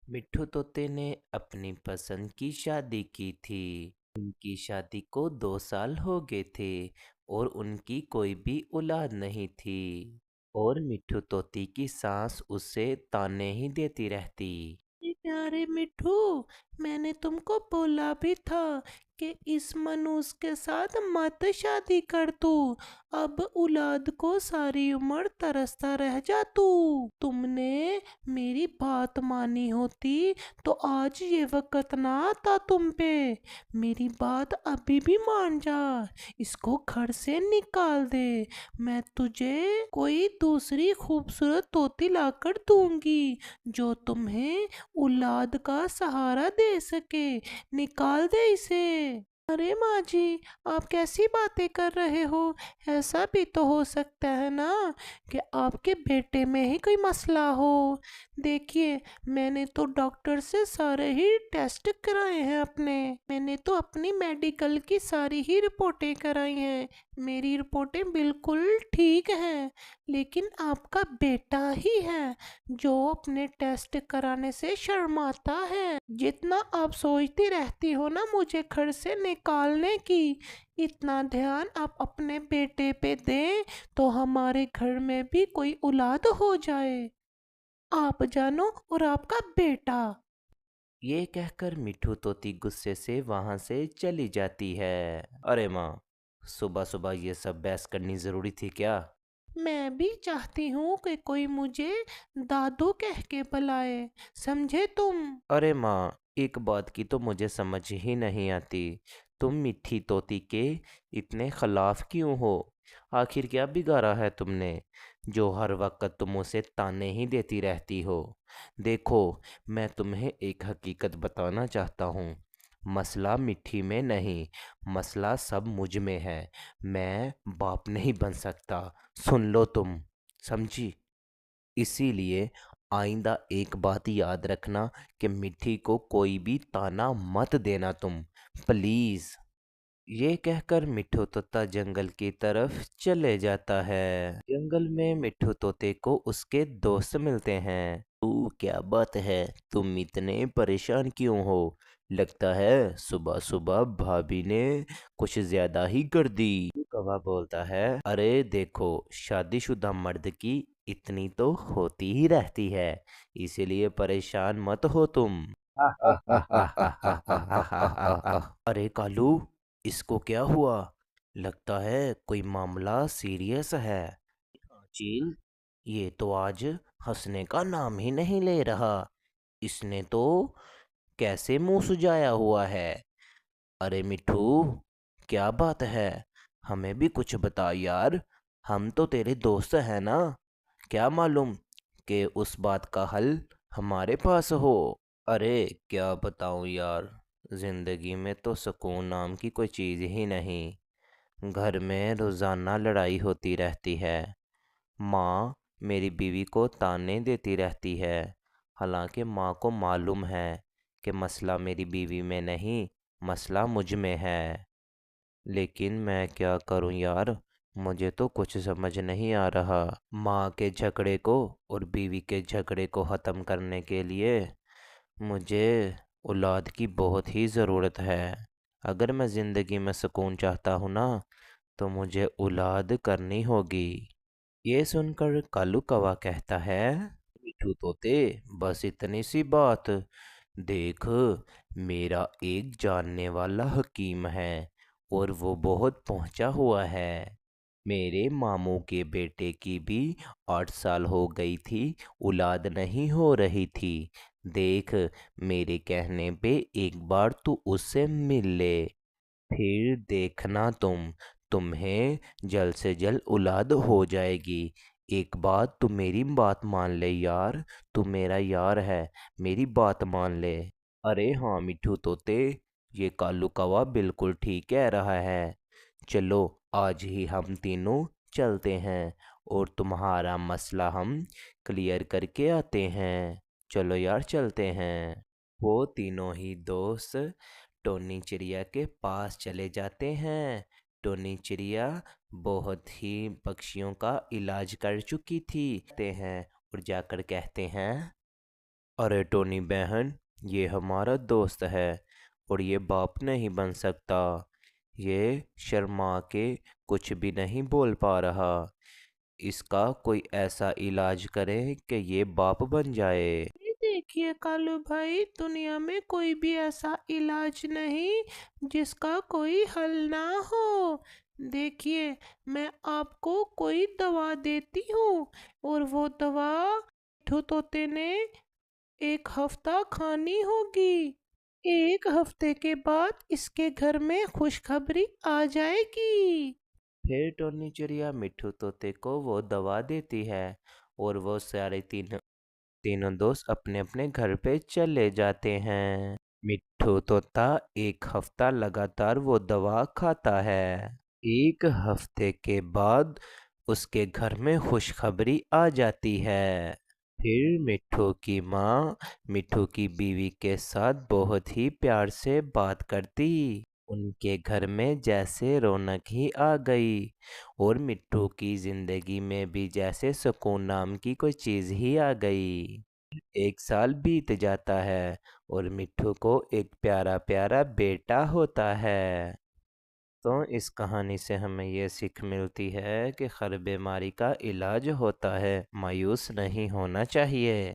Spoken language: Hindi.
मिट्ठू तोते ने अपनी पसंद की शादी की थी। उनकी शादी को 2 साल हो गए थे और उनकी कोई भी औलाद नहीं थी। और मिट्ठू तोती की सास उसे ताने ही देती रहती। प्यारे मिट्ठू, मैंने तुमको बोला भी था कि इस मनुष्य के साथ मत शादी कर तू। अब औलाद को सारी उम्र तरसता रह जा तू। तुमने मेरी बात मानी होती तो आज ये वक्त ना आता तुम पे। मेरी बात अभी भी मान जा, इसको घर से निकाल दे। मैं तुझे कोई दूसरी खूबसूरत तोती लाकर दूंगी जो तुम्हें औलाद का सहारा दे सके। निकाल दे इसे। अरे माँ जी, आप कैसी बातें कर रहे हो? ऐसा भी तो हो सकता है ना कि आपके बेटे में ही कोई मसला हो। देखिए, मैंने तो डॉक्टर से सारे ही टेस्ट कराए हैं अपने। मैंने तो अपनी मेडिकल की सारी ही रिपोर्टें कराई हैं। मेरी रिपोर्टें बिल्कुल ठीक हैं। लेकिन आपका बेटा ही है जो अपने टेस्ट कराने से शर्माता है। जितना आप सोचती रहती हो ना मुझे घर से निकालने की, इतना ध्यान आप अपने बेटे पे दें तो हमारे घर में भी कोई औलाद हो जाए। आप जानो और आपका बेटा। ये कहकर मिट्ठू तोती गुस्से से वहां से चली जाती है। अरे माँ, सुबह सुबह ये सब बहस करनी जरूरी थी क्या? मैं भी चाहती हूँ कि कोई मुझे दादू कह के बुलाए, समझे तुम? अरे माँ, एक बात की तो मुझे समझ ही नहीं आती। तुम मिट्ठी तोती के इतने खिलाफ क्यों हो? आखिर क्या बिगाड़ा है तुमने जो हर वक्त तुम उसे ताने ही देती रहती हो? देखो, मैं तुम्हें एक हकीकत बताना चाहता हूँ। मसला मिट्टी में नहीं, मसला सब मुझ में है। मैं बाप नहीं बन सकता, सुन लो तुम, समझी? इसीलिए आइंदा एक बात याद रखना कि मिट्टी को कोई भी ताना मत देना तुम, प्लीज। ये कहकर मिट्ठू तोता जंगल की तरफ चले जाता है। जंगल में मिट्ठू तोते को उसके दोस्त मिलते हैं। तू क्या बात है, तुम इतने परेशान क्यों हो? लगता है सुबह सुबह भाभी ने कुछ ज्यादा ही कर दी। कौवा बोलता है, अरे देखो, शादीशुदा मर्द की इतनी तो होती ही रहती है, इसीलिए परेशान मत हो तुम। अरे कालू, इसको क्या हुआ? लगता है कोई मामला सीरियस है। हाँ, चील, ये तो आज हंसने का नाम ही नहीं ले रहा। इसने तो कैसे मुंह सुजाया हुआ है। अरे मिठू, क्या बात है? हमें भी कुछ बता यार, हम तो तेरे दोस्त हैं ना। क्या मालूम कि उस बात का हल हमारे पास हो। अरे क्या बताऊं यार, जिंदगी में तो सुकून नाम की कोई चीज़ ही नहीं। घर में रोज़ाना लड़ाई होती रहती है। माँ मेरी बीवी को ताने देती रहती है। हालांकि माँ को मालूम है कि मसला मेरी बीवी में नहीं, मसला मुझ में है। लेकिन मैं क्या करूं यार, मुझे तो कुछ समझ नहीं आ रहा। माँ के झगड़े को और बीवी के झगड़े को ख़त्म करने के लिए मुझे औलाद की बहुत ही ज़रूरत है। अगर मैं ज़िंदगी में सुकून चाहता हूँ ना, तो मुझे औलाद करनी होगी। ये सुनकर कालू कौवा कहता है, मिठू तोते, बस इतनी सी बात। देख, मेरा एक जानने वाला हकीम है और वो बहुत पहुंचा हुआ है। मेरे मामू के बेटे की भी 8 साल हो गई थी, औलाद नहीं हो रही थी। देख, मेरे कहने पे एक बार तू उससे मिल ले, फिर देखना तुम्हें जल्द से जल्द औलाद हो जाएगी। एक बात तू मेरी बात मान ले यार, तू मेरा यार है, मेरी बात मान ले। अरे हाँ मिठू तोते, ये कालू कौवा बिल्कुल ठीक कह रहा है। चलो, आज ही हम तीनों चलते हैं और तुम्हारा मसला हम क्लियर करके आते हैं। चलो यार, चलते हैं। वो तीनों ही दोस्त टोनी चिड़िया के पास चले जाते हैं। टोनी चिड़िया बहुत ही पक्षियों का इलाज कर चुकी थी। ते हैं और जाकर कहते हैं, अरे टोनी बहन, ये हमारा दोस्त है और ये बाप नहीं बन सकता। ये शर्मा के कुछ भी नहीं बोल पा रहा। इसका कोई ऐसा इलाज करें कि ये बाप बन जाए। ये देखिए कालू भाई, दुनिया में कोई भी ऐसा इलाज नहीं जिसका कोई हल ना हो। देखिए, मैं आपको कोई दवा देती हूँ और वो दवा मिठू तोते ने 1 हफ्ता खानी होगी। 1 हफ्ते के बाद इसके घर में खुशखबरी आ जाएगी। फिर टोनी चिड़िया मिट्ठू तोते को वो दवा देती है और वो सारे तीनों दोस्त अपने अपने घर पे चले जाते हैं। मिट्ठू तोता 1 हफ्ता लगातार वो दवा खाता है। 1 हफ्ते के बाद उसके घर में खुशखबरी आ जाती है। फिर मिट्ठू की माँ मिट्ठू की बीवी के साथ बहुत ही प्यार से बात करती। उनके घर में जैसे रौनक ही आ गई और मिट्ठू की जिंदगी में भी जैसे सुकून नाम की कोई चीज ही आ गई। 1 साल बीत जाता है और मिट्ठू को एक प्यारा प्यारा बेटा होता है। तो इस कहानी से हमें ये सीख मिलती है कि हर बीमारी का इलाज होता है, मायूस नहीं होना चाहिए।